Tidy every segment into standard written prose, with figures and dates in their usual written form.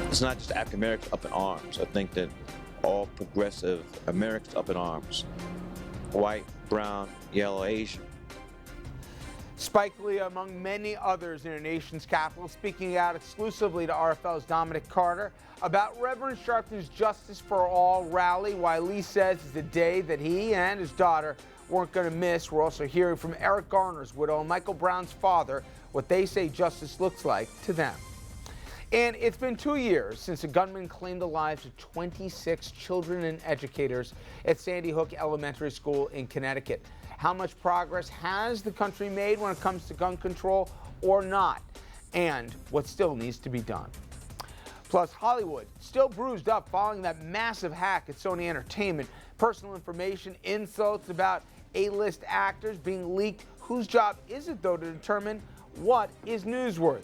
it's not just African Americans up in arms. I think that all progressive Americans up in arms, white, brown, yellow, Asian. Spike Lee, among many others in our nation's capital, speaking out exclusively to RFL's Dominic Carter about Reverend Sharpton's Justice for All rally, why Lee says it's a day that he and his daughter weren't going to miss. We're also hearing from Eric Garner's widow and Michael Brown's father what they say justice looks like to them. And it's been 2 years since a gunman claimed the lives of 26 children and educators at Sandy Hook Elementary School in Connecticut. How much progress has the country made when it comes to gun control or not? And what still needs to be done? Plus, Hollywood still bruised up following that massive hack at Sony Entertainment. Personal information, insults about A-list actors being leaked. Whose job is it, though, to determine what is newsworthy?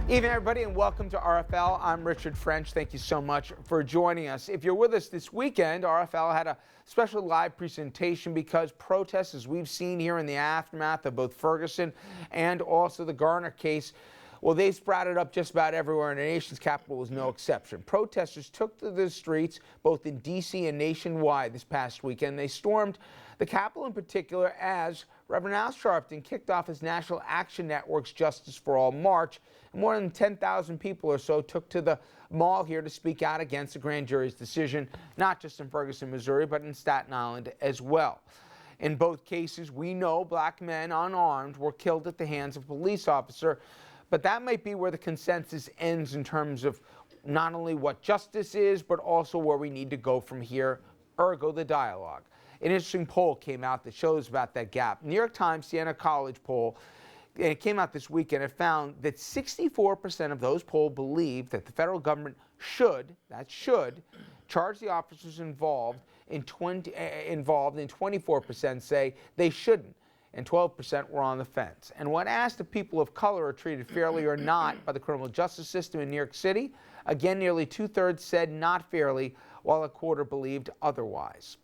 Evening, everybody, and welcome to RFL. I'm Richard French. Thank you so much for joining us. If you're with us this weekend, RFL had a special live presentation because protests, as we've seen here in the aftermath of both Ferguson and also the Garner case, well, they sprouted up just about everywhere, and the nation's capital was no exception. Protesters took to the streets, both in D.C. and nationwide this past weekend. They stormed the Capitol in particular as Reverend Al Sharpton kicked off his National Action Network's Justice for All March. More than 10,000 people or so took to the mall here to speak out against the grand jury's decision, not just in Ferguson, Missouri, but in Staten Island as well. In both cases, we know black men unarmed were killed at the hands of a police officer, but that might be where the consensus ends in terms of not only what justice is, but also where we need to go from here, ergo the dialogue. An interesting poll came out that shows about that gap. New York Times Siena College poll, and it came out this weekend. It found that 64% of those polled believe that the federal government should charge the officers involved, and 24% say they shouldn't, and 12% were on the fence. And when asked if people of color are treated fairly or not by the criminal justice system in New York City, again, nearly 2/3 said not fairly, while a quarter believed otherwise.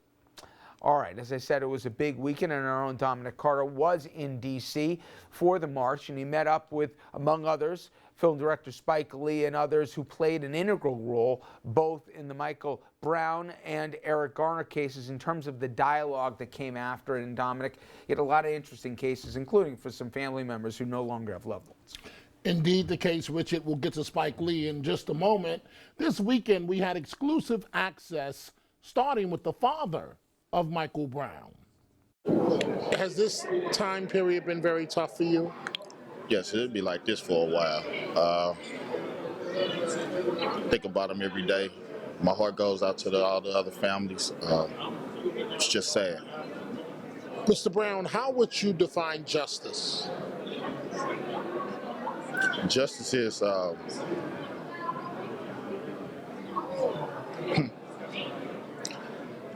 All right, as I said, it was a big weekend, and our own Dominic Carter was in D.C. for the march, and he met up with, among others, film director Spike Lee and others who played an integral role both in the Michael Brown and Eric Garner cases in terms of the dialogue that came after it. And Dominic, you had a lot of interesting cases, including for some family members who no longer have loved ones. Indeed the case, Richard. We'll get to Spike Lee in just a moment. This weekend we had exclusive access, starting with the father of Michael Brown. Has this time period been very tough for you? Yes, it'd be like this for a while. Think about him every day. My heart goes out to all the other families. It's just sad. Mr. Brown, how would you define justice? Justice is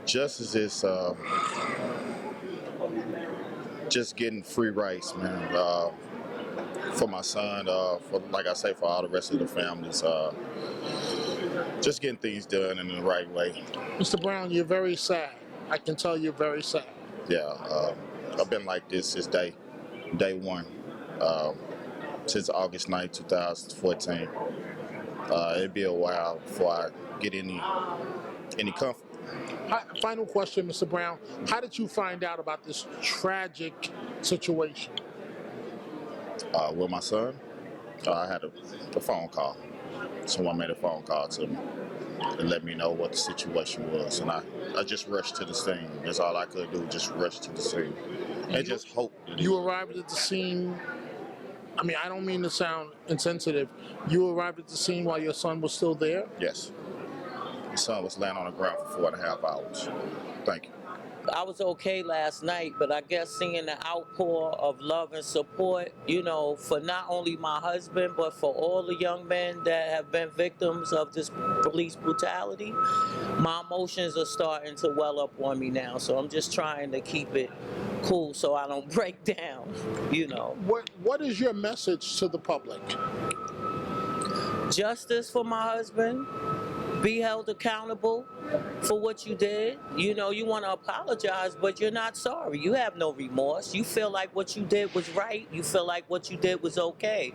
justice is just getting free rights, man. For my son, for, like I say, for all the rest of the families, just getting things done in the right way. Mr. Brown, you're very sad. I can tell you're very sad. Yeah, I've been like this since day one, since August 9, 2014. It'd be a while before I get any comfort. Final question, Mr. Brown. How did you find out about this tragic situation? With my son, I had a phone call. Someone made a phone call to me and let me know what the situation was. And I just rushed to the scene. That's all I could do, just rush to the scene. And just hope. You arrived at the scene, I mean, I don't mean to sound insensitive. You arrived at the scene while your son was still there? Yes. My son was laying on the ground for 4.5 hours. Thank you. I was okay last night, but I guess seeing the outpour of love and support, you know, for not only my husband, but for all the young men that have been victims of this police brutality, my emotions are starting to well up on me now. So I'm just trying to keep it cool so I don't break down, you know. What is your message to the public? Justice for my husband. be held accountable for what you did. You know, you want to apologize, but you're not sorry. You have no remorse. You feel like what you did was right. You feel like what you did was okay.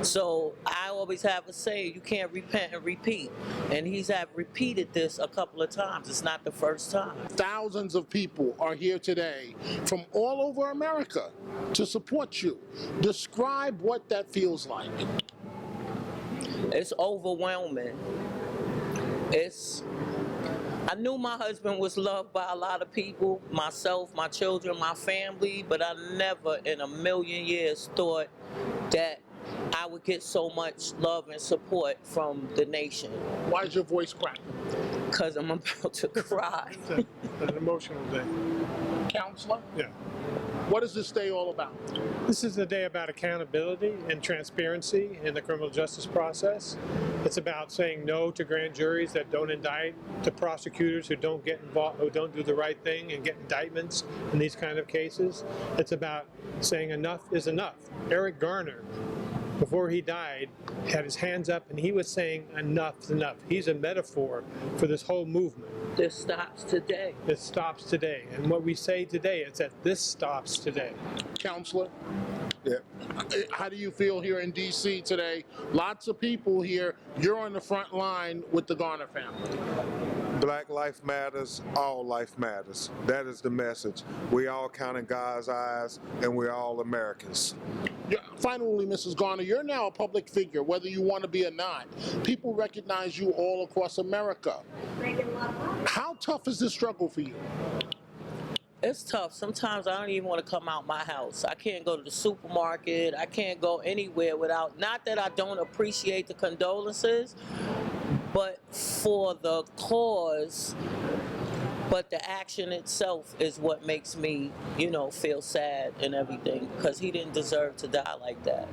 So I always have a saying, you can't repent and repeat. And he's have repeated this a couple of times. It's not the first time. Thousands of people are here today from all over America to support you. Describe what that feels like. It's overwhelming. I knew my husband was loved by a lot of people, myself, my children, my family, but I never in a million years thought that I would get so much love and support from the nation. Why is your voice cracked? Because I'm about to cry. It's an emotional day. Counselor, Yeah. what is this day all about? This is a day about accountability and transparency in the criminal justice process. It's about saying no to grand juries that don't indict, to prosecutors who don't get involved, who don't do the right thing and get indictments in these kind of cases. It's about saying enough is enough. Eric Garner, before he died, had his hands up and he was saying enough is enough. He's a metaphor for this whole movement. This stops today. It stops today. And what we say today is that this stops today. Counselor, how do you feel here in D.C. today? Lots of people here. You're on the front line with the Garner family. Black life matters, all life matters. That is the message. We all count in God's eyes, and we're all Americans. Finally, Mrs. Garner, you're now a public figure, whether you want to be or not. People recognize you all across America. How tough is this struggle for you? It's tough. Sometimes I don't even want to come out my house. I can't go to the supermarket. I can't go anywhere without, not that I don't appreciate the condolences, but for the cause, but the action itself is what makes me, you know, feel sad and everything, because he didn't deserve to die like that.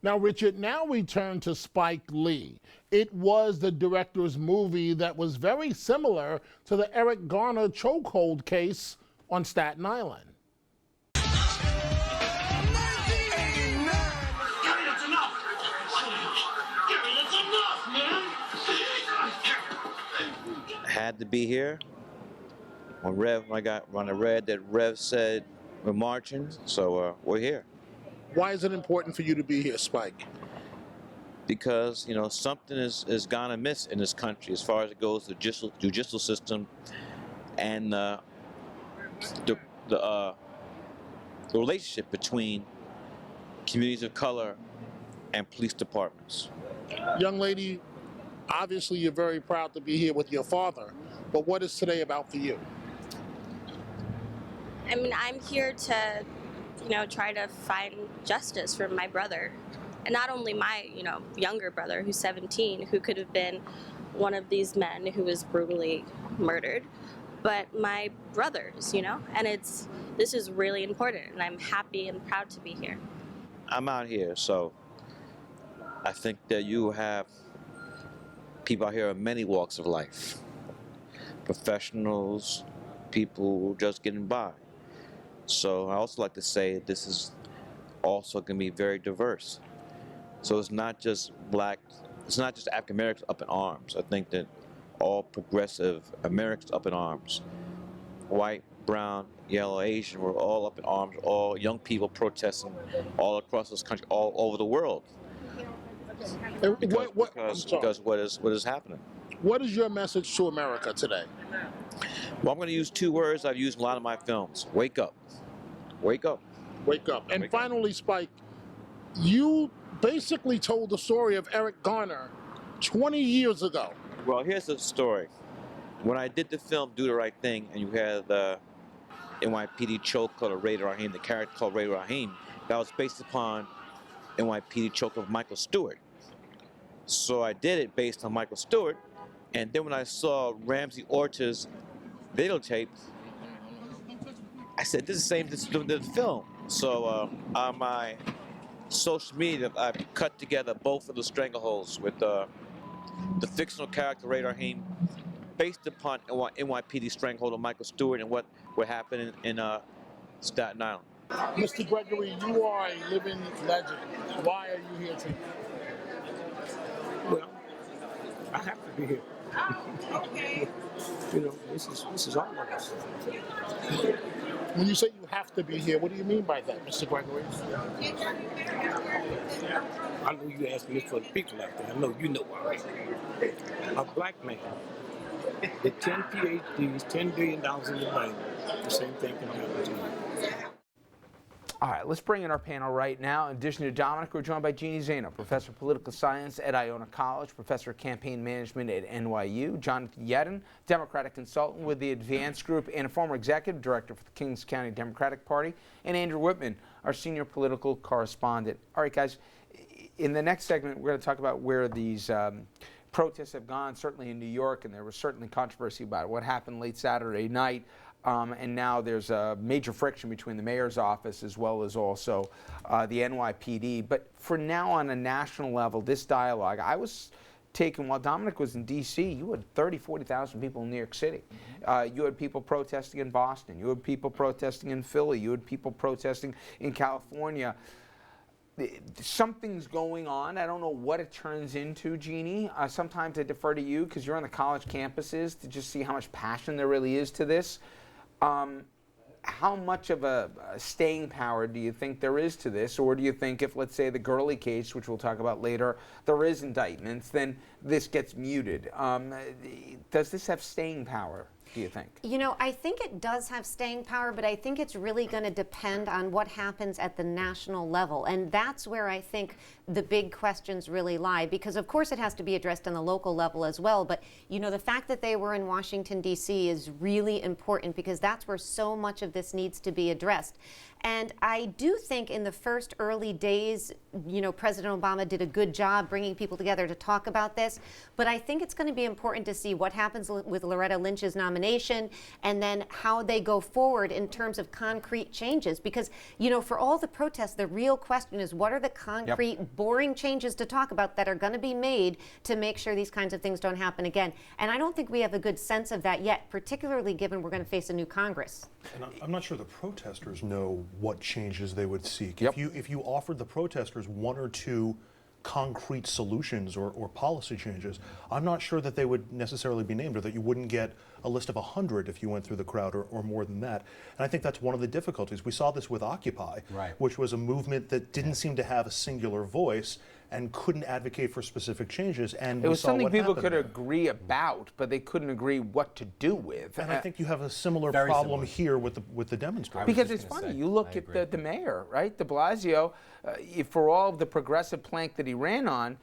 Now, Richard, now we turn to Spike Lee. It was the director's movie that was very similar to the Eric Garner chokehold case on Staten Island. Had to be here. When I read that Rev said we're marching, so we're here. Why is it important for you to be here, Spike? Because, you know, something is gone amiss in this country as far as it goes, the judicial system and the relationship between communities of color and police departments. Young lady, obviously you're very proud to be here with your father, but what is today about for you? I mean, I'm here to, you know, try to find justice for my brother. And not only my, you know, younger brother who's 17, who could have been one of these men who was brutally murdered, but my brothers, you know, and this is really important, and I'm happy and proud to be here. I'm out here, so I think that you have people out here of many walks of life. Professionals, people just getting by. So I also like to say this is also going to be very diverse. So it's not just African Americans up in arms. I think that all progressive Americans up in arms. White, brown, yellow, Asian, we're all up in arms. All young people protesting all across this country, all over the world. Because what is happening. What is your message to America today? Well, I'm going to use two words I've used in a lot of my films. Wake up. Wake up. Wake up. And Wake up. finally, Spike, you basically told the story of Eric Garner 20 years ago. Well, here's the story. When I did the film Do the Right Thing, and you had the NYPD choke called Ray Rahim, the character called Ray Rahim, that was based upon NYPD choke of Michael Stewart. So I did it based on Michael Stewart, and then when I saw Ramsey Orta's videotape, I said, this is the same as the film. So on my social media, I've cut together both of the strangleholds with the fictional character Ray Rahim, based upon NYPD stranglehold of Michael Stewart and what happened in Staten Island. Mr. Gregory, you are a living legend. Why are you here tonight? Well, I have to be here. You know, this is all of us. When you say you have to be here, what do you mean by that, Mr. Gregory? I know you asking this for the people out there. I know you know already. A black man with 10 PhDs, $10 billion in the bank, the same thing can happen to you. All right, let's bring in our panel right now. In addition to Dominic, we're joined by Jeannie Zaino, professor of political science at Iona College, professor of campaign management at NYU, Jonathan Yedden, Democratic consultant with the Advance Group and a former executive director for the Kings County Democratic Party, and Andrew Whitman, our senior political correspondent. All right, guys, in the next segment, we're going to talk about where these protests have gone, certainly in New York, and there was certainly controversy about it. What happened late Saturday night. And now there's a major friction between the mayor's office as well as also the NYPD. But for now, on a national level, this dialogue, I was taken, while Dominic was in D.C., you had 30, 40,000 people in New York City. You had people protesting in Boston. You had people protesting in Philly. You had people protesting in California. Something's going on. I don't know what it turns into, Jeannie. Sometimes I defer to you because you're on the college campuses to just see how much passion there really is to this. How much of a staying power do you think there is to this? Or do you think if, let's say, the Gurley case, which we'll talk about later, there is indictments, then this gets muted? Does this have staying power, do you think? You know, I think it does have staying power, but I think it's really going to depend on what happens at the national level. And that's where I think the big questions really lie, because of course it has to be addressed on the local level as well. But, you know, the fact that they were in Washington, D.C. is really important because that's where so much of this needs to be addressed. And I do think in the first early days, you know, President Obama did a good job bringing people together to talk about this. But I think it's going to be important to see what happens with Loretta Lynch's nomination and then how they go forward in terms of concrete changes. Because, you know, for all the protests, the real question is what are the concrete, boring changes to talk about that are going to be made to make sure these kinds of things don't happen again. And I don't think we have a good sense of that yet, particularly given we're going to face a new Congress. And I'm not sure the protesters know what changes they would seek. Yep. If you offered the protesters one or two concrete solutions or policy changes, I'm not sure that they would necessarily be named, or that you wouldn't get a list of 100 if you went through the crowd, or more than that. And I think that's one of the difficulties. We saw this with Occupy, which was a movement that didn't seem to have a singular voice and couldn't advocate for specific changes. And it was something people could there. agree about, but they couldn't agree what to do with. And I think you have a similar problem here with the demonstrators. Because it's funny, you look at the mayor, right? De Blasio, for all of the progressive plank that he ran on,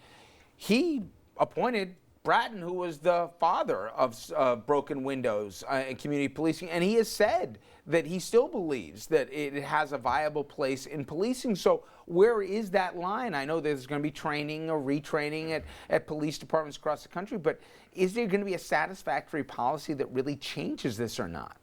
he appointed Bratton, who was the father of broken windows and community policing, and he has said that he still believes that it has a viable place in policing. So where is that line? I know there's going to be training or retraining at police departments across the country, but is there going to be a satisfactory policy that really changes this or not?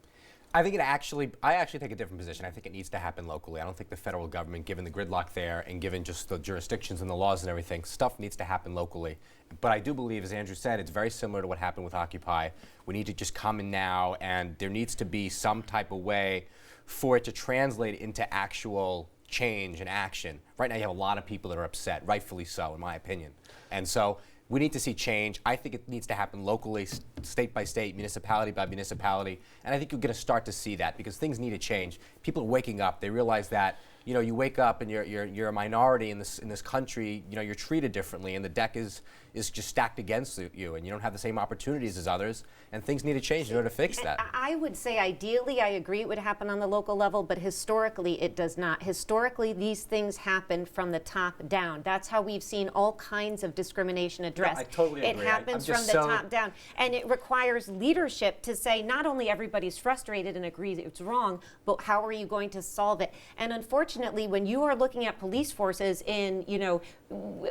I actually take a different position. I think it needs to happen locally. I don't think the federal government, given the gridlock there and given just the jurisdictions and the laws and everything, stuff needs to happen locally. But I do believe, as Andrew said, it's very similar to what happened with Occupy. We need to just come in now, and there needs to be some type of way for it to translate into actual change and action. Right now you have a lot of people that are upset, rightfully so, in my opinion. And so we need to see change. I think it needs to happen locally, state by state, municipality by municipality. And I think you're going to start to see that because things need to change. People are waking up. They realize that, you know, you wake up and you're a minority in this country. You know, you're treated differently, and the deck is just stacked against you, and you don't have the same opportunities as others. And things need to change in order to fix that. I would say ideally, I agree it would happen on the local level, but historically it does not. Historically, these things happen from the top down. That's how we've seen all kinds of discrimination addressed. No, I totally agree. It happens from the top down, and it requires leadership to say not only everybody's frustrated and agrees it's wrong, but how are you going to solve it? And unfortunately, when you are looking at police forces in, you know,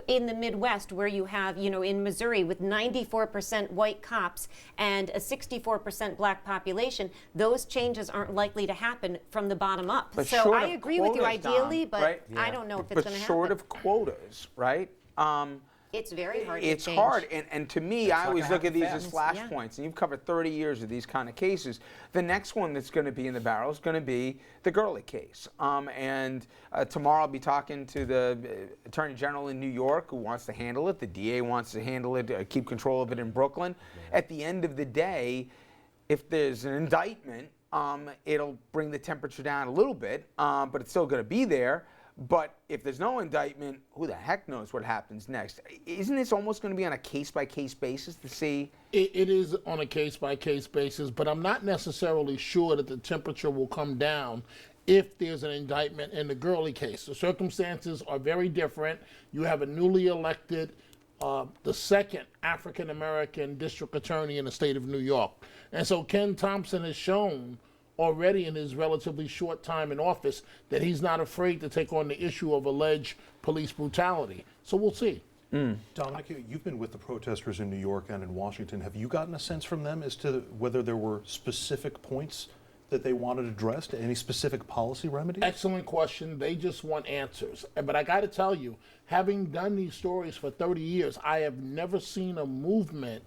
in the Midwest, where you have, you know, in Missouri with 94% white cops and a 64% black population, those changes aren't likely to happen from the bottom up. But so I agree with you ideally, but right? I don't know if it's going to happen. But short of quotas, right? It's very hard It's to change. hard, and to me, I always look at these as fast. flashpoints, and you've covered 30 years of these kind of cases. The next one that's going to be in the barrel is going to be the Gurley case. Tomorrow I'll be talking to the Attorney General in New York who wants to handle it. The DA wants to handle it, keep control of it in Brooklyn. At the end of the day, if there's an indictment, it'll bring the temperature down a little bit, but it's still going to be there. But if there's no indictment, who the heck knows what happens next? Isn't this almost going to be on a case-by-case basis to see? It is on a case-by-case basis, but I'm not necessarily sure that the temperature will come down if there's an indictment in the Gurley case. The circumstances are very different. You have a newly elected, the second African-American district attorney in the state of New York. And so Ken Thompson has shown already in his relatively short time in office that he's not afraid to take on the issue of alleged police brutality. So we'll see. Dominic, you've been with the protesters in New York and in Washington. Have you gotten a sense from them as to whether there were specific points that they wanted addressed, any specific policy remedies? Excellent question. They just want answers. But I got to tell you, having done these stories for 30 years, I have never seen a movement,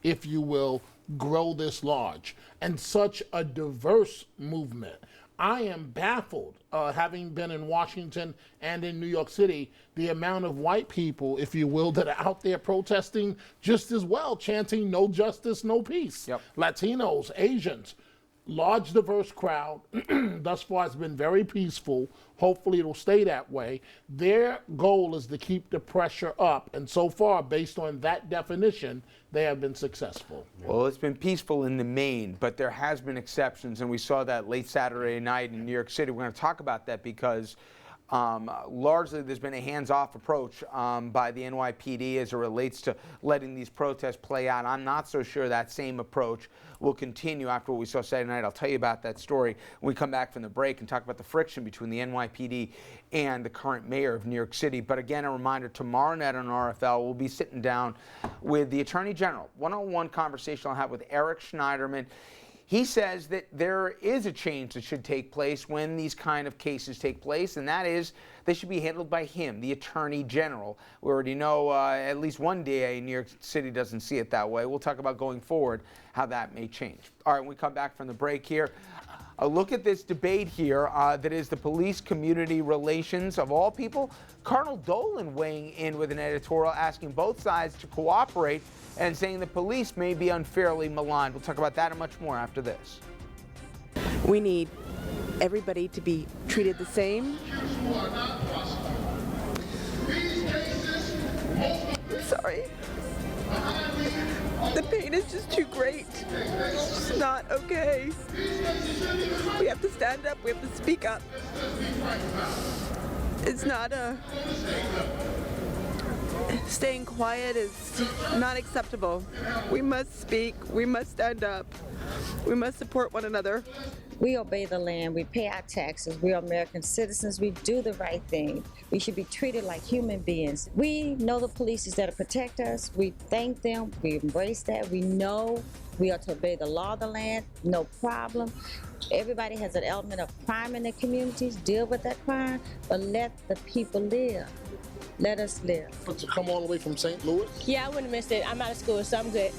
if you will, grow this large and such a diverse movement. I am baffled, having been in Washington and in New York City, the amount of white people, if you will, that are out there protesting just as well, chanting no justice, no peace. Yep. Latinos, Asians, large diverse crowd. Thus far it's been very peaceful. Hopefully it'll stay that way. Their goal is to keep the pressure up, and so far, based on that definition, they have been successful. Well, it's been peaceful in the main, but there has been exceptions, and we saw that late Saturday night in New York City. We're going to talk about that because largely there's been a hands-off approach by the NYPD as it relates to letting these protests play out. I'm not so sure that same approach will continue after what we saw Saturday night. I'll tell you about that story when we come back from the break and talk about the friction between the NYPD and the current mayor of New York City. But again, a reminder, tomorrow night on RFL, we'll be sitting down with the Attorney General. One-on-one conversation I'll have with Eric Schneiderman. He says that there is a change that should take place when these kind of cases take place, and that is they should be handled by him, the Attorney General. We already know at least one DA in New York City doesn't see it that way. We'll talk about going forward how that may change. All right, when we come back from the break here, a look at this debate here that is the police community relations of all people. Colonel Dolan weighing in with an editorial asking both sides to cooperate and saying the police may be unfairly maligned. We'll talk about that and much more after this. We need everybody to be treated the same. Sorry. The pain is just too great. It's just not okay. We have to stand up. We have to speak up. It's not staying quiet is not acceptable. We must speak. We must stand up. We must support one another. We obey the land, we pay our taxes, we are American citizens, we do the right thing. We should be treated like human beings. We know the police is there to protect us. We thank them, we embrace that. We know we are to obey the law of the land, no problem. Everybody has an element of crime in their communities, deal with that crime, but let the people live. Let us live. But to come all the way from St. Louis? Yeah, I wouldn't miss it. I'm out of school, so I'm good.